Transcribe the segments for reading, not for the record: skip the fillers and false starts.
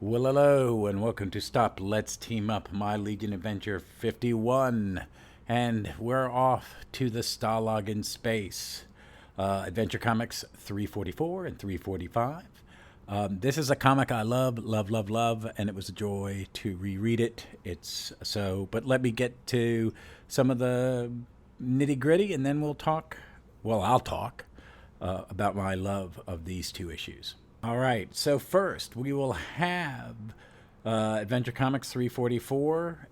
Well, hello, and welcome to Stop Let's Team Up, my Legion Adventure 51. And we're off to the Stalag in space. Adventure Comics 344 and 345. This is a comic I love, and it was a joy to reread it. But let me get to some of the nitty gritty, and then we'll talk. Well, I'll talk about my love of these two issues. All right, so first we will have Adventure Comics 344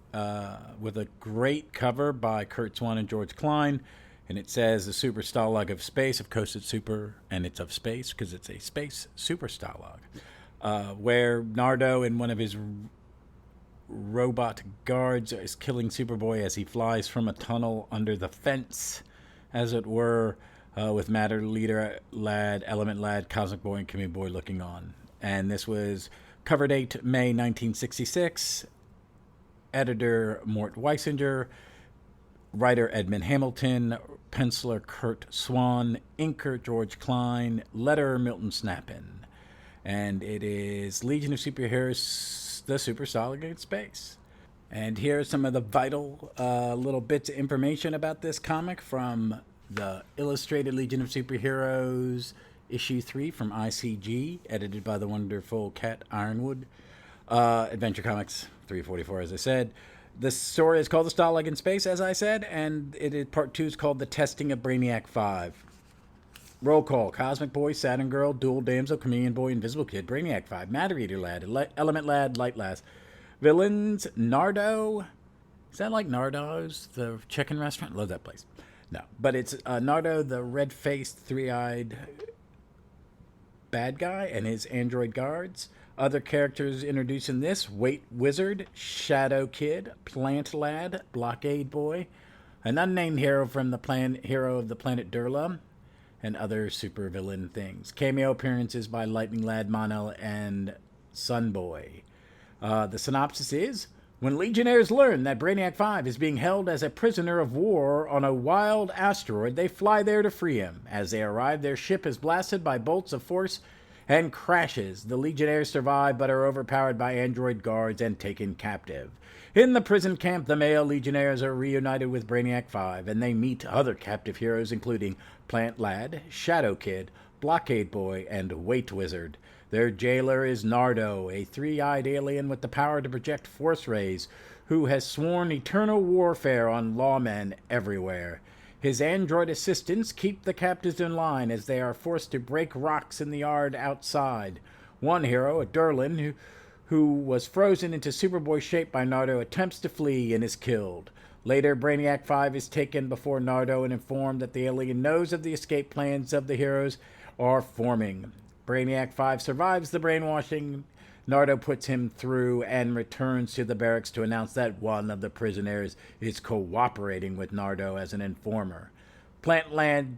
with a great cover by Swan and George Klein, and it says the Super-Stalag of space. Of course, it's super, and it's of space because it's a space Super-Stalag, where Nardo and one of his robot guards is killing Superboy as he flies from a tunnel under the fence, as it were. With Matter Leader Lad, Element Lad, Cosmic Boy, and Community Boy looking on. And this was cover date May 1966. Editor Mort Weisinger. Writer Edmund Hamilton. Penciler Swan. Inker George Klein. Letterer Milton Snapin. And it is Legion of Superheroes, the Super-Stalag in space. And here are some of the vital little bits of information about this comic from the Illustrated Legion of Superheroes, issue 3 from ICG, edited by the wonderful Cat Ironwood. Adventure Comics 344, as I said. The story is called The Stalag in Space, as I said, and part 2 is called The Testing of Brainiac 5. Roll call: Cosmic Boy, Saturn Girl, Dual Damsel, Chameleon Boy, Invisible Kid, Brainiac 5, Matter Eater Lad, Element Lad, Light Lass. Villains: Nardo. Is that like Nardo's, the chicken restaurant? Love that place. No, but it's Nardo, the red-faced, three-eyed bad guy, and his android guards. Other characters introduced in this: Weight Wizard, Shadow Kid, Plant Lad, Blockade Boy, an unnamed hero from the hero of the planet Durla, and other supervillain things. Cameo appearances by Lightning Lad, Monel, and Sun Boy. The synopsis is: when Legionnaires learn that Brainiac 5 is being held as a prisoner of war on a wild asteroid, they fly there to free him. As they arrive, their ship is blasted by bolts of force and crashes. The Legionnaires survive but are overpowered by android guards and taken captive. In the prison camp, the male Legionnaires are reunited with Brainiac 5, and they meet other captive heroes including Plant Lad, Shadow Kid, Blockade Boy, and Weight Wizard. Their jailer is Nardo, a three-eyed alien with the power to project force rays, who has sworn eternal warfare on lawmen everywhere. His android assistants keep the captives in line as they are forced to break rocks in the yard outside. One hero, a Durlan, who was frozen into Superboy shape by Nardo, attempts to flee and is killed. Later, Brainiac 5 is taken before Nardo and informed that the alien knows of the escape plans of the heroes are forming. Brainiac 5 survives the brainwashing Nardo puts him through and returns to the barracks to announce that one of the prisoners is cooperating with Nardo as an informer. Plant Lag,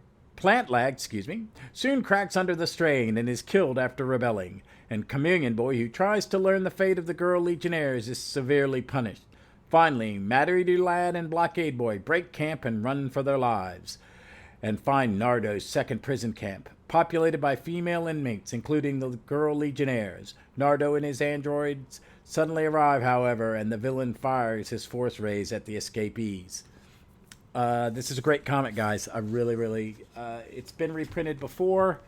soon cracks under the strain and is killed after rebelling, and Chameleon Boy, who tries to learn the fate of the girl Legionnaires, is severely punished. Finally, Matter Eater Lad and Blockade Boy break camp and run for their lives, and find Nardo's second prison camp, populated by female inmates, including the girl Legionnaires. Nardo and his androids suddenly arrive, however, and the villain fires his force rays at the escapees. This is a great comic, guys. I really, it's been reprinted before,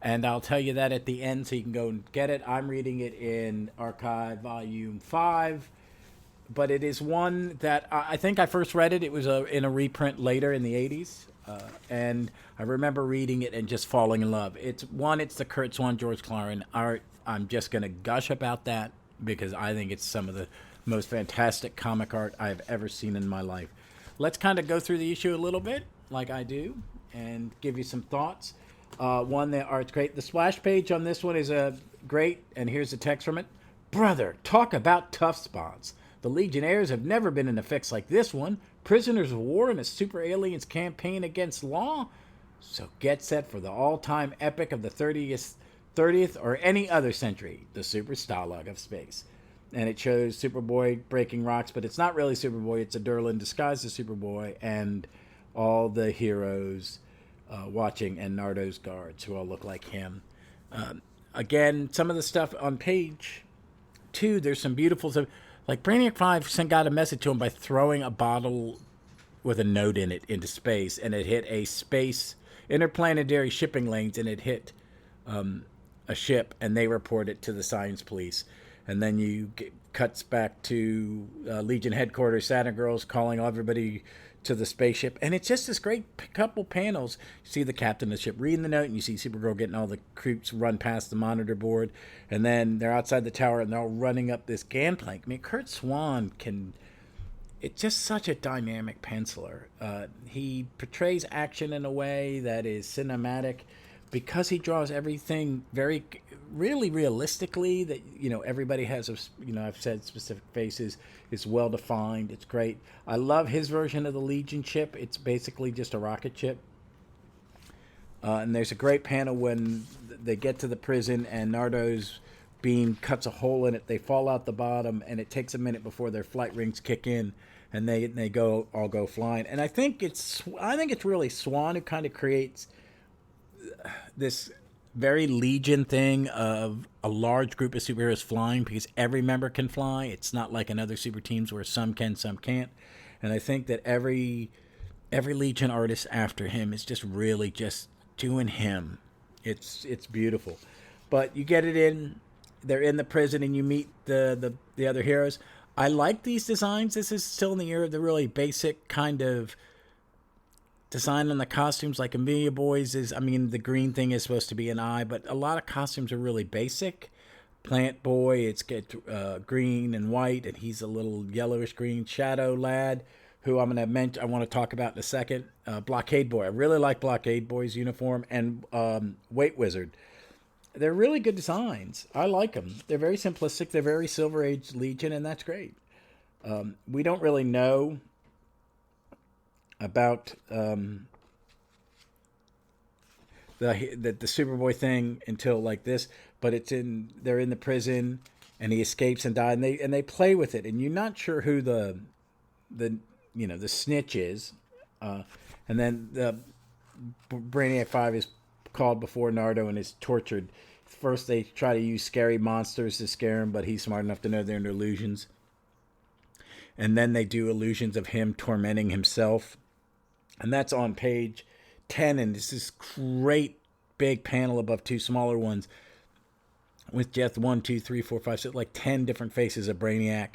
and I'll tell you that at the end so you can go and get it. I'm reading it in Archive Volume 5, but it is one that I think I first read it. It was in a reprint later in the 80s. And I remember reading it and just falling in love. It's the Swan George Klein art. I'm just going to gush about that because I think it's some of the most fantastic comic art I've ever seen in my life. Let's kind of go through the issue a little bit, like I do, and give you some thoughts. One, the art's great. The splash page on this one is great, and here's the text from it. Brother, talk about tough spots. The Legionnaires have never been in a fix like this one. Prisoners of war in a super aliens campaign against law? So get set for the all-time epic of the 30th or any other century, the Super-Stalag of space. And it shows Superboy breaking rocks, but it's not really Superboy. It's a Durlan disguised as Superboy, and all the heroes watching, and Nardo's guards, who all look like him. Again, some of the stuff on page 2, there's some beautiful stuff. Like Brainiac 5 got a message to him by throwing a bottle with a note in it into space, and it hit a space interplanetary shipping lanes, and it hit a ship, and they report it to the science police. And then cuts back to Legion headquarters, Saturn Girls calling everybody to the spaceship, and it's just this great couple panels. You see the captain of the ship reading the note, and you see Supergirl getting all the creeps run past the monitor board, and then they're outside the tower, and they're all running up this gangplank. I mean, Kurt Swan it's just such a dynamic penciler. He portrays action in a way that is cinematic, because he draws everything really realistically, that, everybody has I've said specific faces. It's well defined. It's great. I love his version of the Legion ship. It's basically just a rocket ship. And there's a great panel when they get to the prison and Nardo's beam cuts a hole in it. They fall out the bottom, and it takes a minute before their flight rings kick in, and they all go flying. And I think it's really Swan who kind of creates this very Legion thing of a large group of superheroes flying, because every member can fly. It's not like in other super teams where some can, some can't. And I think that every Legion artist after him is just really just doing him. It's beautiful. But you get it in. They're in the prison, and you meet the other heroes. I like these designs. This is still in the era of the really basic kind of design on the costumes. Like Amelia Boy's the green thing is supposed to be an eye, but a lot of costumes are really basic. Plant Boy, it's green and white, and he's a little yellowish green. Shadow Lad, who I want to talk about in a second. Blockade Boy, I really like Blockade Boy's uniform, and Weight Wizard. They're really good designs. I like them. They're very simplistic. They're very Silver Age Legion, and that's great. We don't really know about the Superboy thing until like this, but they're in the prison, and he escapes and dies, and they play with it, and you're not sure who the snitch is, and then the Brainiac 5 is called before Nardo and is tortured. First, they try to use scary monsters to scare him, but he's smart enough to know they're illusions. And then they do illusions of him tormenting himself. And that's on page 10, and it's this great big panel above 2 smaller ones with just 1, 2, 3, 4, 5, 6, like 10 different faces of Brainiac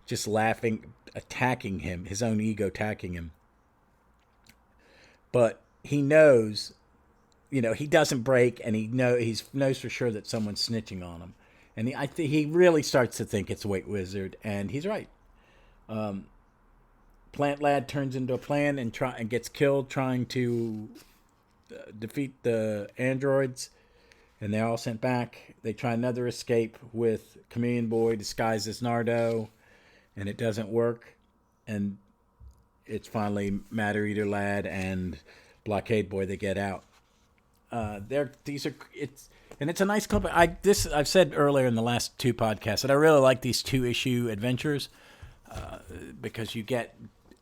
just laughing, attacking him, his own ego attacking him. But he knows, he doesn't break, and he knows for sure that someone's snitching on him. And he really starts to think it's Weight Wizard, and he's right. Plant Lad turns into a plan and gets killed trying to defeat the androids, and they're all sent back. They try another escape with Chameleon Boy disguised as Nardo, and it doesn't work. And it's finally Matter Eater Lad and Blockade Boy that get out. It's a nice company. I've said earlier in the last 2 podcasts that I really like these 2-issue adventures because you get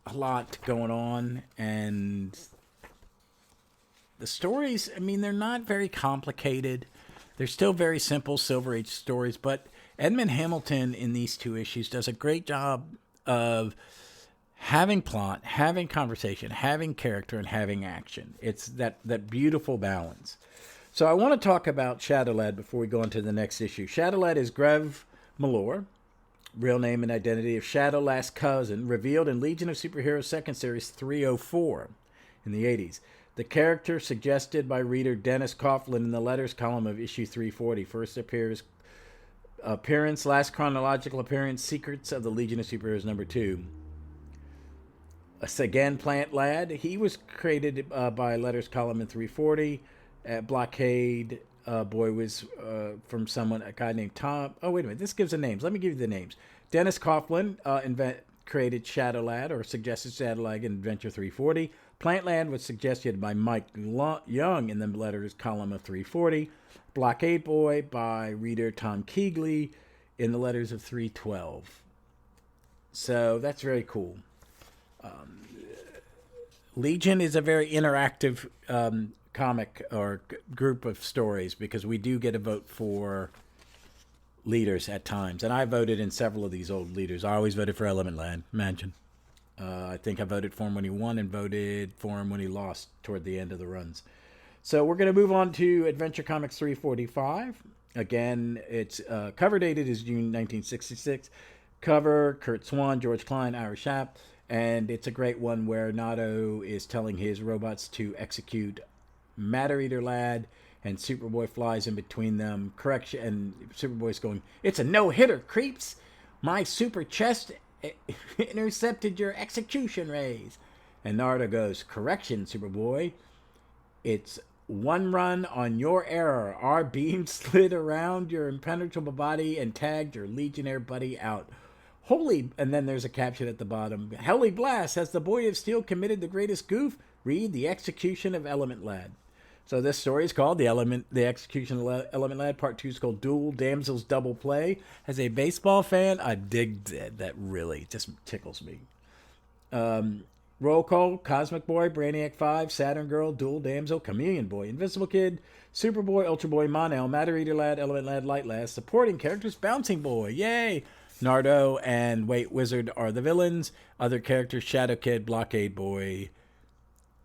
a lot going on, and the stories, they're not very complicated. They're still very simple Silver Age stories, but Edmund Hamilton in these 2 issues does a great job of having plot, having conversation, having character, and having action. It's that beautiful balance. So I want to talk about Shadow Lad before we go on to the next issue. Shadow Lad is Grev Malor, real name and identity of Shadow Lad's cousin, revealed in Legion of Superheroes 2nd Series 304 in the 80s. The character suggested by reader Dennis Coughlin in the letters column of issue 340. First appearance, last chronological appearance, Secrets of the Legion of Superheroes number 2. Again, Plant Lad. He was created by letters column in 340. Blockade Boy was from a guy named Tom. Oh, wait a minute. This gives the names. Let me give you the names. Dennis Coughlin created Shadow Lad, or suggested Shadow Lad in Adventure 340. Plant Lad was suggested by Mike Young in the letters column of 340. Blockade Boy by reader Tom Keegley in the letters of 312. So that's very cool. Legion is a very interactive comic or group of stories, because we do get a vote for leaders at times. And I voted in several of these old leaders. I always voted for Element Lad, imagine. I think I voted for him when he won and voted for him when he lost toward the end of the runs. So we're going to move on to Adventure Comics 345. Again, it's cover dated is June 1966. Cover, Kurt Swan, George Klein, Ira Schaap. And it's a great one where Nardo is telling his robots to execute Matter Eater Lad, and Superboy flies in between them. Correction, and Superboy's going, "It's a no-hitter, creeps! My super chest intercepted your execution rays." And Nardo goes, "Correction, Superboy. It's one run on your error. Our beam slid around your impenetrable body and tagged your Legionnaire buddy out. Holy," and then there's a caption at the bottom, "Holy blast, has the Boy of Steel committed the greatest goof? Read The Execution of Element Lad." So this story is called The Execution of Element Lad. Part 2 is called Dual Damsels Double Play. As a baseball fan, I dig that. That really just tickles me. Roll call: Cosmic Boy, Brainiac 5, Saturn Girl, Dual Damsel, Chameleon Boy, Invisible Kid, Superboy, Ultra Boy, Mon-El, Matter Eater Lad, Element Lad, Light Lad. Supporting characters: Bouncing Boy, yay! Nardo and Wait Wizard are the villains. Other characters: Shadow Kid, Blockade Boy,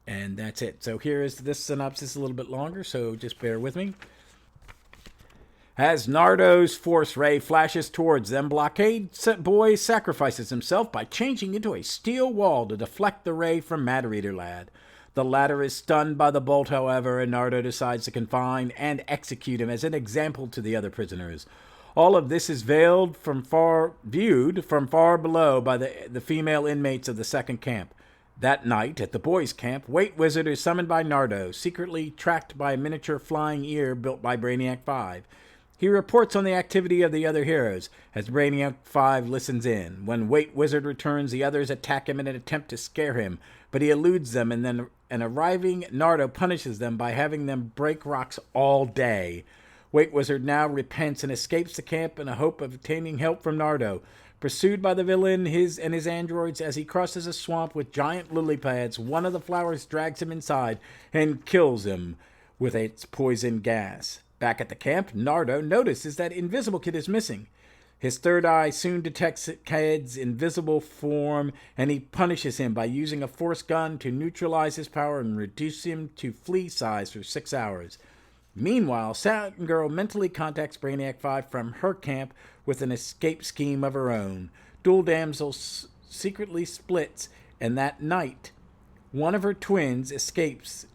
and that's it. So here is this synopsis, a little bit longer, so just bear with me. As Nardo's force ray flashes towards them, Blockade Boy sacrifices himself by changing into a steel wall to deflect the ray from Matter Eater Lad. The latter is stunned by the bolt, however, and Nardo decides to confine and execute him as an example to the other prisoners. All of this is viewed from far below by the female inmates of the second camp. That night, at the boys' camp, Wait Wizard is summoned by Nardo, secretly tracked by a miniature flying ear built by Brainiac 5. He reports on the activity of the other heroes, as Brainiac 5 listens in. When Wait Wizard returns, the others attack him in an attempt to scare him, but he eludes them, and then an arriving Nardo punishes them by having them break rocks all day. Wait Wizard now repents and escapes the camp in a hope of obtaining help from Nardo. Pursued by the villain his androids as he crosses a swamp with giant lily pads, one of the flowers drags him inside and kills him with its poison gas. Back at the camp, Nardo notices that Invisible Kid is missing. His third eye soon detects Kid's invisible form, and he punishes him by using a force gun to neutralize his power and reduce him to flea size for 6 hours. Meanwhile, Saturn Girl mentally contacts Brainiac 5 from her camp with an escape scheme of her own. Dual Damsel secretly splits, and that night, one of her twins escapes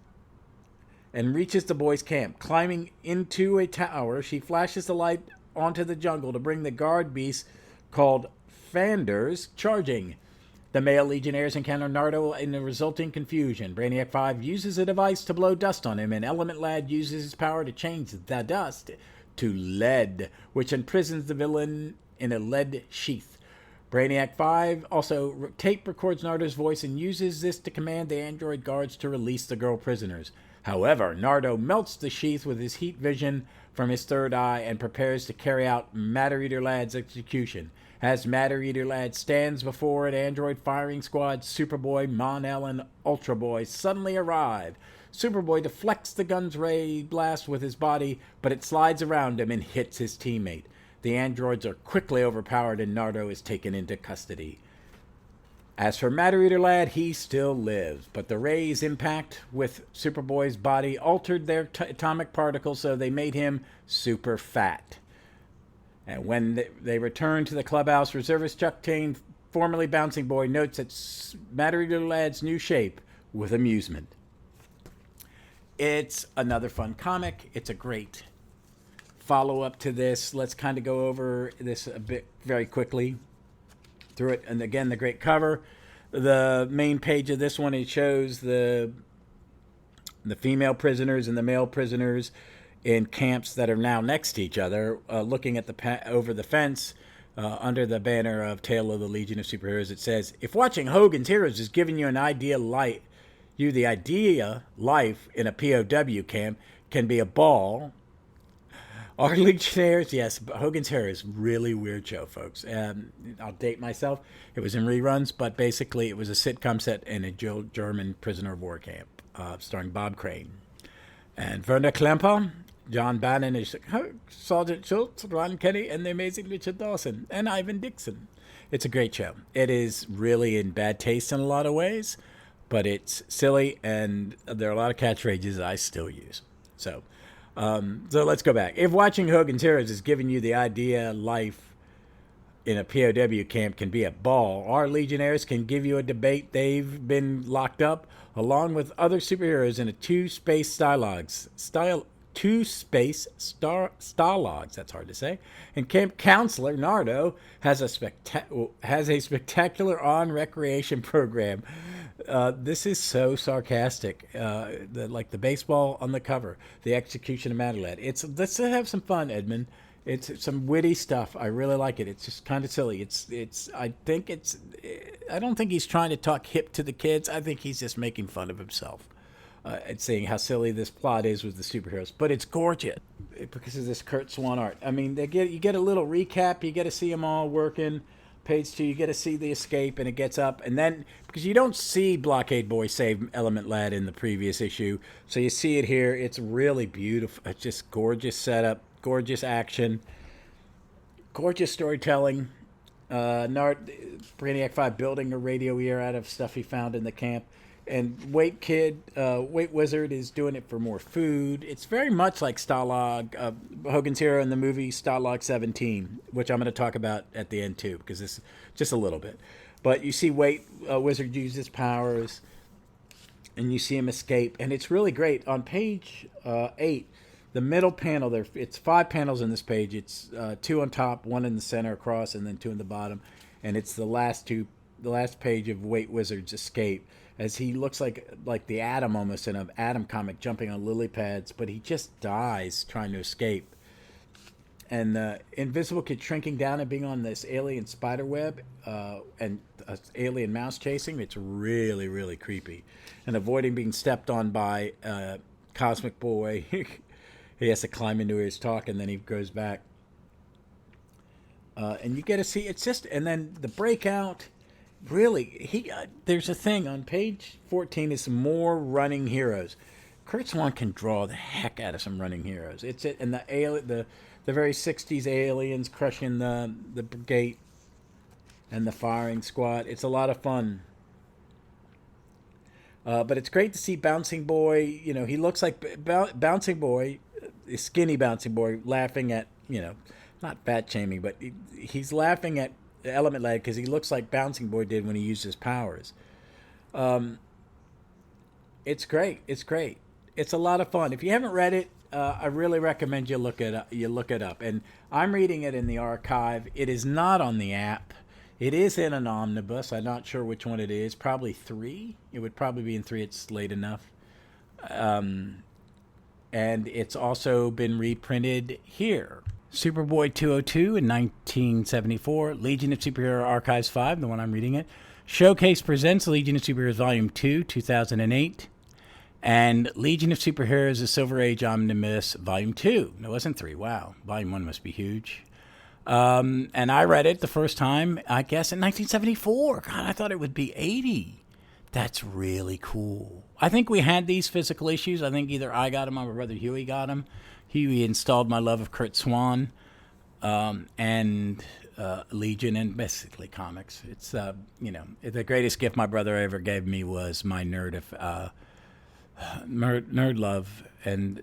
and reaches the boys' camp. Climbing into a tower, she flashes the light onto the jungle to bring the guard beast called Fanders charging. The male Legionnaires encounter Nardo in the resulting confusion. Brainiac 5 uses a device to blow dust on him, and Element Lad uses his power to change the dust to lead, which imprisons the villain in a lead sheath. Brainiac 5 also tape records Nardo's voice and uses this to command the android guards to release the girl prisoners. However, Nardo melts the sheath with his heat vision from his third eye and prepares to carry out Matter Eater Lad's execution. As Matter Eater Lad stands before an android firing squad, Superboy, Mon-El, and Ultra Boy suddenly arrive. Superboy deflects the gun's ray blast with his body, but it slides around him and hits his teammate. The androids are quickly overpowered and Nardo is taken into custody. As for Matter Eater Lad, he still lives, but the ray's impact with Superboy's body altered their atomic particles, so they made him super fat. And when they return to the clubhouse, reservist Chuck Tane, formerly Bouncing Boy, notes that Matter Eater Lad's new shape with amusement. It's another fun comic. It's a great follow-up to this. Let's kind of go over this a bit very quickly through it. And again, the great cover. The main page of this one, it shows the female prisoners and the male prisoners in camps that are now next to each other, looking at over the fence under the banner of Tale of the Legion of Superheroes. It says, "If watching Hogan's Heroes is giving you the idea life in a POW camp can be a ball. Our Legionaires," yes, Hogan's Heroes, really weird show, folks. I'll date myself. It was in reruns, but basically it was a sitcom set in a German prisoner of war camp, starring Bob Crane and Werner Klemper John Bannon is Sergeant Schultz, Ron Kenny, and the amazing Richard Dawson, and Ivan Dixon. It's a great show. It is really in bad taste in a lot of ways, but it's silly, and there are a lot of catchphrases I still use. So let's go back. If watching Hogan's Heroes is giving you the idea life in a POW camp can be a ball, our Legionnaires can give you a debate. They've been locked up along with other superheroes in a two-space stalags. Stalags, that's hard to say. And camp counselor Nardo has a spectacular on-recreation program. This is so sarcastic. Like the baseball on the cover, the execution of Madeline. Let's have some fun, Edmund. It's some witty stuff. I really like it. It's just kind of silly. I don't think he's trying to talk hip to the kids. I think he's just making fun of himself. And saying how silly this plot is with the superheroes. But it's gorgeous because of this Kurt Swan art. I mean, you get a little recap. You get to see them all working. Page 2, you get to see the escape, and it gets up. And then, because you don't see Blockade Boy save Element Lad in the previous issue, so you see it here. It's really beautiful. It's just gorgeous setup, gorgeous action, gorgeous storytelling. Brainiac 5 building a radio ear out of stuff he found in the camp. And Weight Wizard is doing it for more food. It's very much like Stalag, Hogan's Hero in the movie Stalag 17, which I'm going to talk about at the end too, because this is just a little bit. But you see Weight Wizard use his powers, and you see him escape, and it's really great. On page 8, the middle panel there, it's 5 panels in this page. It's 2 on top, 1 in the center across, and then 2 in the bottom. And it's the last page of Weight Wizard's escape, as he looks like the Atom almost in an Atom comic jumping on lily pads, but he just dies trying to escape. And the Invisible Kid shrinking down and being on this alien spider web and an alien mouse chasing. It's really, really creepy. And avoiding being stepped on by Cosmic Boy. He has to climb into his talk, and then he goes back. And you get to see, it's just, and then the breakout. Really, there's a thing on page 14 is some more running heroes. Kurt Swan can draw the heck out of some running heroes. And the very 60s aliens crushing the gate and the firing squad. It's a lot of fun. But it's great to see Bouncing Boy. You know, he looks like Bouncing Boy, skinny Bouncing Boy, laughing at, not fat shaming, but he's laughing at Element Lad because he looks like Bouncing Boy did when he used his powers. It's great. It's a lot of fun. If you haven't read it, I really recommend you look it up. And I'm reading it in the archive. It is not on the app. It is in an omnibus. I'm not sure which one it is. Probably 3. It would probably be in 3. It's late enough. And it's also been reprinted here. Superboy 202 in 1974, Legion of Superhero Archives 5, the one I'm reading it. Showcase presents Legion of Superheroes Volume 2, 2008. And Legion of Superheroes, The Silver Age Omnibus, Volume 2. No, it wasn't 3. Wow. Volume 1 must be huge. And I read it the first time, I guess, in 1974. God, I thought it would be 80. That's really cool. I think we had these physical issues. I think either I got them or my brother Huey got them. He installed my love of Kurt Swan and Legion and basically comics. It's, the greatest gift my brother ever gave me was my nerd love and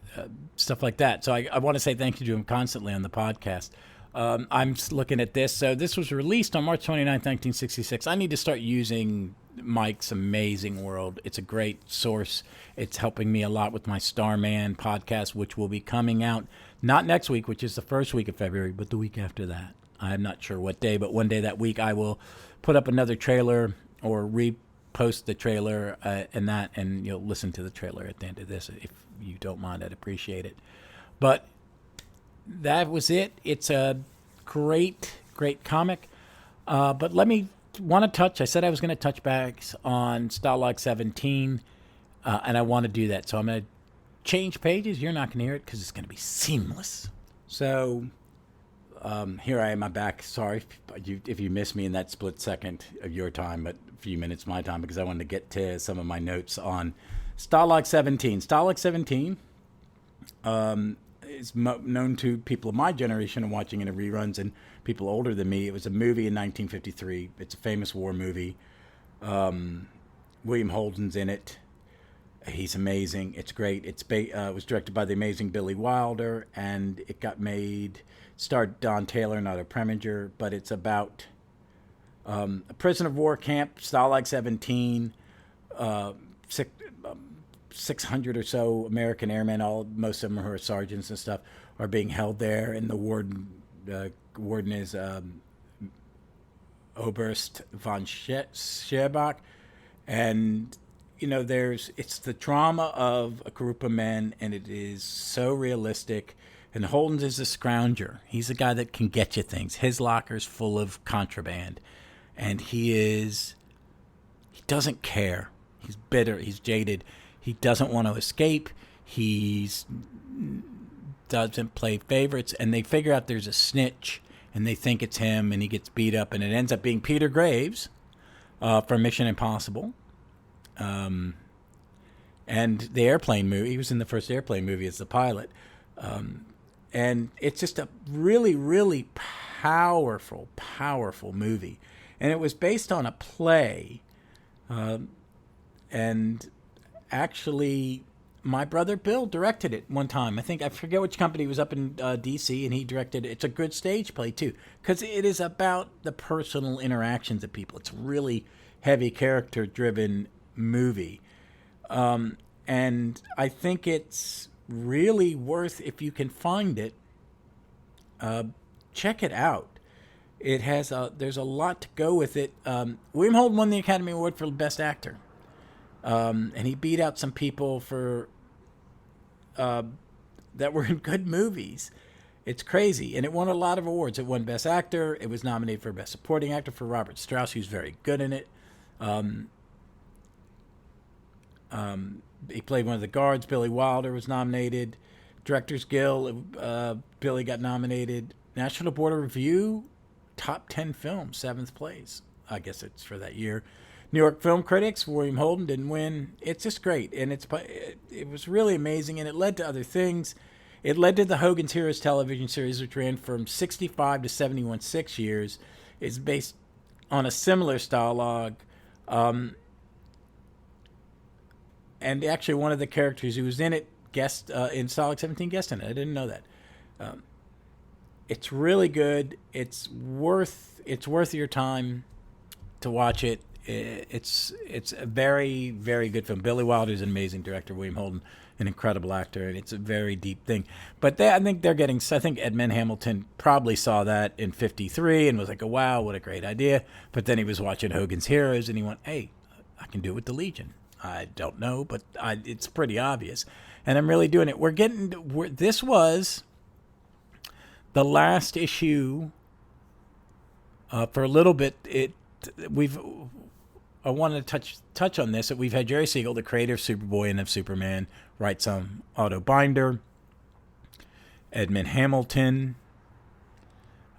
stuff like that. So I want to say thank you to him constantly on the podcast. I'm looking at this. So this was released on March 29th, 1966. I need to start using Mike's Amazing World. It's a great source. It's helping me a lot with my Starman podcast, which will be coming out not next week, which is the first week of February, but the week after that. I'm not sure what day, but one day that week I will put up another trailer or repost the trailer and you'll listen to the trailer at the end of this. If you don't mind, I'd appreciate it. But that was it. It's a great, great comic. But I said I was going to touch back on Stalag 17, and I want to do that. So I'm going to change pages. You're not going to hear it because it's going to be seamless. So here I am. I'm back. Sorry if you missed me in that split second of your time, but a few minutes my time, because I wanted to get to some of my notes on Stalag 17. Stalag 17 is known to people of my generation and watching it in reruns, and people older than me. It was a movie in 1953. It's a famous war movie. William Holden's in it. He's amazing. It's great. It was directed by the amazing Billy Wilder, and it got made. Starred Don Taylor, not a Preminger, but it's about a prisoner of war camp, Stalag 17, 600 or so American airmen, most of them who are sergeants and stuff, are being held there, and the warden is Oberst von Scherbach, and it's the drama of a group of men, and it is so realistic. And Holden is a scrounger. He's a guy that can get you things. His locker's full of contraband, and he doesn't care. He's bitter. He's jaded. He doesn't want to escape. He doesn't play favorites, and they figure out there's a snitch, and they think it's him, and he gets beat up, and it ends up being Peter Graves from Mission Impossible. And the airplane movie, he was in the first airplane movie as the pilot. And it's just a really, really powerful movie. And it was based on a play. And actually, my brother Bill directed it one time. I forget which company was up in D.C., and he directed it. It's a good stage play, too, because it is about the personal interactions of people. It's a really heavy character-driven movie. And I think it's really worth, if you can find it, check it out. It has there's a lot to go with it. William Holden won the Academy Award for Best Actor, and he beat out some people for that were in good movies. It's crazy, and it won a lot of awards. It won Best Actor. It was nominated for Best Supporting Actor for Robert Strauss, who's very good in it. He played one of the guards. Billy Wilder was nominated. Directors Guild, Billy got nominated. National Board of Review, top 10 film, 7th place. I guess it's for that year. New York Film Critics, William Holden didn't win. It's just great, and it was really amazing, and it led to other things. It led to the Hogan's Heroes television series, which ran from 65 to 71, 6 years. It's based on a similar Stalag. And actually, one of the characters who was in it, in Stalag 17, guest in it. I didn't know that. It's really good. It's worth your time to watch it. It's a very, very good film. Billy Wilder is an amazing director. William Holden, an incredible actor, and it's a very deep thing. But I think Edmund Hamilton probably saw that in '53 and was like, "Oh, wow, what a great idea!" But then he was watching Hogan's Heroes, and he went, "Hey, I can do it with the Legion." I don't know, but it's pretty obvious. And I'm really doing it. This was the last issue for a little bit. I wanted to touch on this. That we've had Jerry Siegel, the creator of Superboy and of Superman, write some auto binder. Edmund Hamilton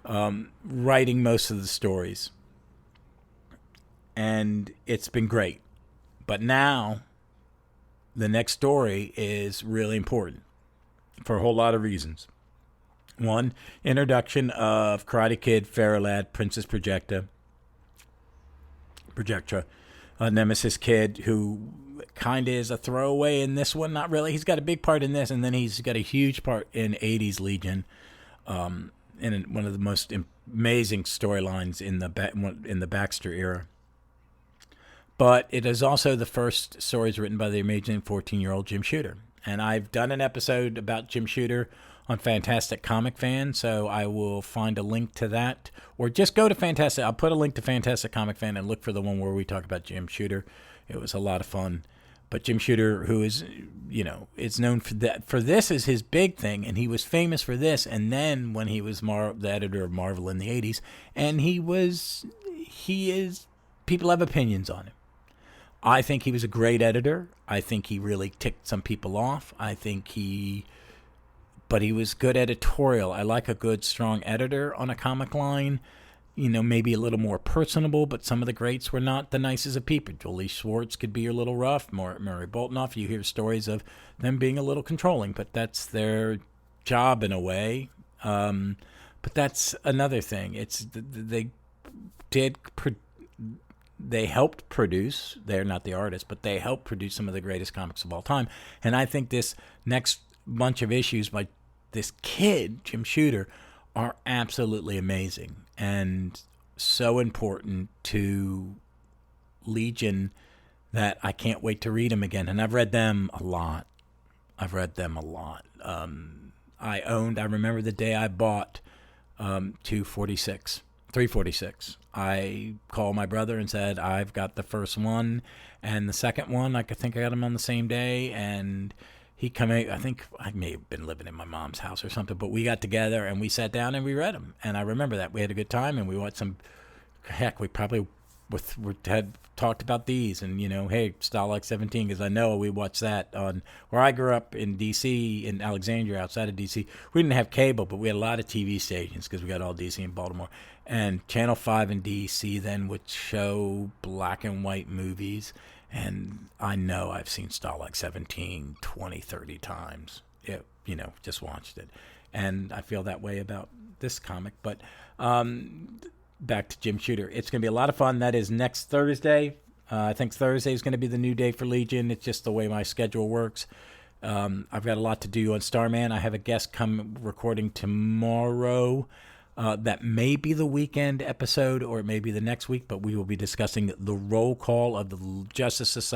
writing most of the stories. And it's been great. But now, the next story is really important for a whole lot of reasons. One, introduction of Karate Kid, Pharaoh Lad, Princess Projectra, Nemesis Kid, who kind of is a throwaway in this one. Not really. He's got a big part in this, and then he's got a huge part in 80s Legion, in one of the most amazing storylines in the Baxter era. But it is also the first stories written by the amazing 14-year-old Jim Shooter. And I've done an episode about Jim Shooter on Fantastic Comic Fan, so I will find a link to that. Or just go to Fantastic. I'll put a link to Fantastic Comic Fan and look for the one where we talk about Jim Shooter. It was a lot of fun. But Jim Shooter, who is, is known for that. For this is his big thing, and he was famous for this. And then when he was the editor of Marvel in the 80s, and people have opinions on him. I think he was a great editor. I think he really ticked some people off. But he was good editorial. I like a good, strong editor on a comic line. Maybe a little more personable, but some of the greats were not the nicest of people. Julie Schwartz could be a little rough. Murray Boltinoff, you hear stories of them being a little controlling, but that's their job in a way. But that's another thing. They helped produce. They're not the artists, but they helped produce some of the greatest comics of all time. And I think this next bunch of issues by this kid, Jim Shooter, are absolutely amazing and so important to Legion that I can't wait to read them again. And I've read them a lot. I remember the day I bought 346. I called my brother and said, I've got the first one and the second one. I think I got them on the same day. And he come in, I think I may have been living in my mom's house or something, but we got together and we sat down and we read them. And I remember that. We had a good time and we watched some, we probably had talked about these and, hey, Stalag 17, because I know we watched that on where I grew up in D.C., in Alexandria, outside of D.C. We didn't have cable, but we had a lot of TV stations because we got all D.C. and Baltimore. And Channel 5 in D.C. then would show black and white movies. And I know I've seen Stalag 17 20, 30 times. Just watched it. And I feel that way about this comic. But back to Jim Shooter. It's going to be a lot of fun. That is next Thursday. I think Thursday is going to be the new day for Legion. It's just the way my schedule works. I've got a lot to do on Starman. I have a guest recording tomorrow. That may be the weekend episode or it may be the next week, but we will be discussing the roll call of the Justice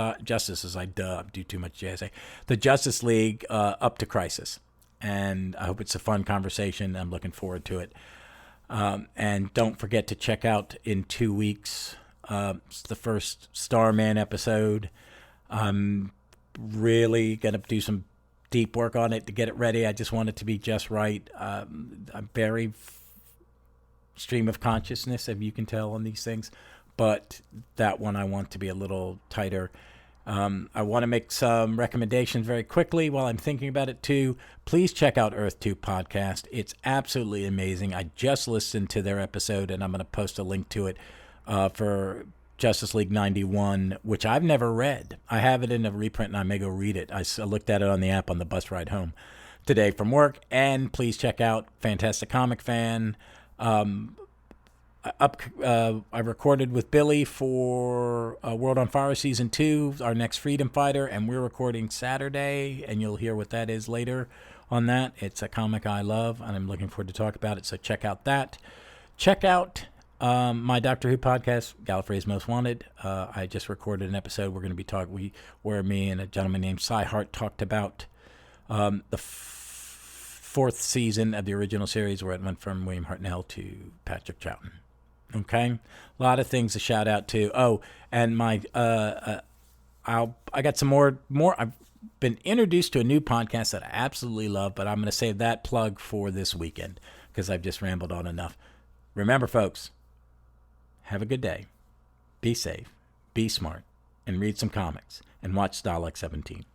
League up to Crisis. And I hope it's a fun conversation. I'm looking forward to it. And don't forget to check out in 2 weeks the first Starman episode. I'm really going to do some deep work on it to get it ready. I just want it to be just right. I'm very stream of consciousness, if you can tell, on these things. But that one I want to be a little tighter. I want to make some recommendations very quickly while I'm thinking about it too. Please check out Earth 2 Podcast. It's absolutely amazing. I just listened to their episode, and I'm going to post a link to it for Justice League 91, which I've never read. I have it in a reprint, and I may go read it. I looked at it on the app on the bus ride home today from work. And please check out Fantastic Comic Fan. I recorded with Billy for World on Fire Season 2, our next Freedom Fighter, and we're recording Saturday, and you'll hear what that is later on that. It's a comic I love, and I'm looking forward to talk about it, so check out that. Check out my Doctor Who podcast, Gallifrey's Most Wanted. I just recorded an episode. We're going to be talking, where me and a gentleman named Cy Hart talked about the fourth season of the original series, where it went from William Hartnell to Patrick Troughton. Okay, a lot of things to shout out to. Oh, and my I got some more. I've been introduced to a new podcast that I absolutely love, but I'm going to save that plug for this weekend because I've just rambled on enough. Remember, folks, have a good day, be safe, be smart, and read some comics and watch Stalag 17.